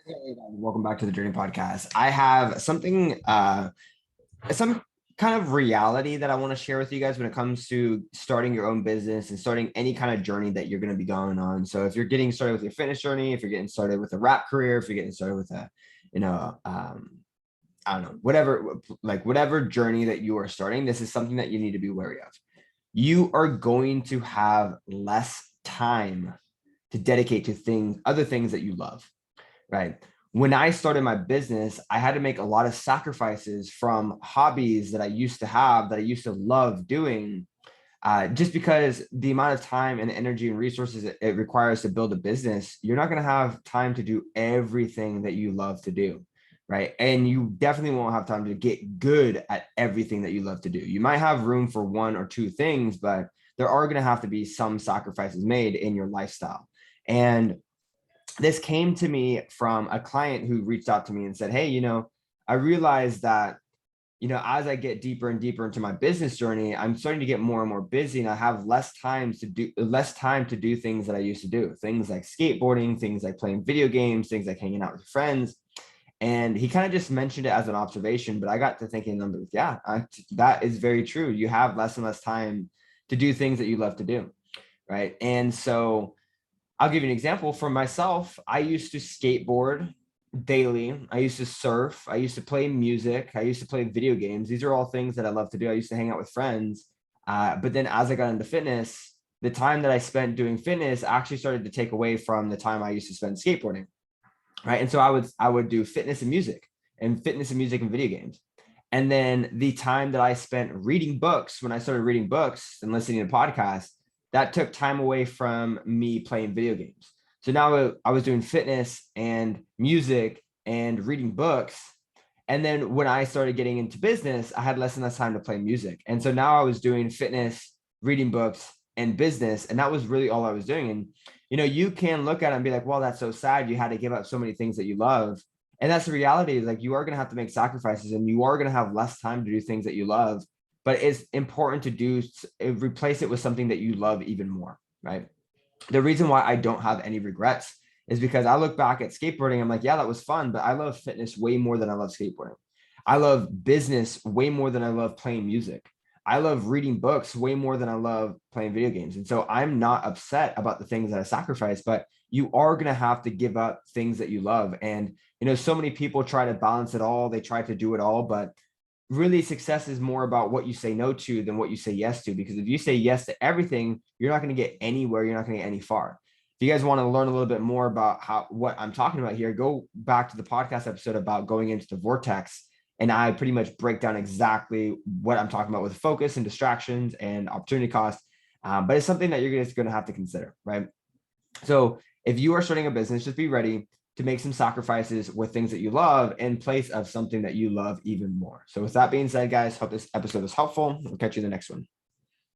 Hey, welcome back to the Journey Podcast. I have some kind of reality that I want to share with you guys when it comes to starting your own business and starting any kind of journey that you're going to be going on. So if you're getting started with your fitness journey, if you're getting started with a rap career, if you're getting started with a, you know, I don't know, whatever journey that you are starting, this is something that you need to be wary of. You are going to have less time to dedicate to other things that you love, right? When I started my business, I had to make a lot of sacrifices from hobbies that I used to have, that I used to love doing, just because the amount of time and energy and resources it requires to build a business, you're not going to have time to do everything that you love to do, right? And you definitely won't have time to get good at everything that you love to do. You might have room for one or two things, but there are going to have to be some sacrifices made in your lifestyle. And this came to me from a client who reached out to me and said, hey, I realized that, as I get deeper and deeper into my business journey, I'm starting to get more and more busy, and I have less time to do things that I used to do. Things like skateboarding, things like playing video games, things like hanging out with friends. And he kind of just mentioned it as an observation, but I got to thinking, that is very true. You have less and less time to do things that you love to do, right? And so I'll give you an example. For myself, I used to skateboard daily. I used to surf. I used to play music. I used to play video games. These are all things that I love to do. I used to hang out with friends. But then as I got into fitness, the time that I spent doing fitness actually started to take away from the time I used to spend skateboarding, right? And so I would do fitness and music and video games. And then the time that I spent reading books, when I started reading books and listening to podcasts, that took time away from me playing video games. So now I was doing fitness and music and reading books. And then when I started getting into business, I had less and less time to play music. And so now I was doing fitness, reading books, and business. And that was really all I was doing. And, you can look at it and be like, well, that's so sad. You had to give up so many things that you love. And that's the reality. Like, you are going to have to make sacrifices, and you are going to have less time to do things that you love, but it's important to replace it with something that you love even more, right? The reason why I don't have any regrets is because I look back at skateboarding. I'm like, yeah, that was fun, but I love fitness way more than I love skateboarding. I love business way more than I love playing music. I love reading books way more than I love playing video games. And so I'm not upset about the things that I sacrifice, but you are going to have to give up things that you love. And, so many people try to balance it all. They try to do it all, but really success is more about what you say no to than what you say yes to. Because if you say yes to everything, you're not going to get anywhere. You're not going to get any far. If you guys want to learn a little bit more about what I'm talking about here, go back to the podcast episode about going into the vortex. And I pretty much break down exactly what I'm talking about with focus and distractions and opportunity cost. But it's something that you're just going to have to consider, right? So if you are starting a business, just be ready to make some sacrifices with things that you love in place of something that you love even more. So with that being said, guys, hope this episode was helpful. We'll catch you in the next one.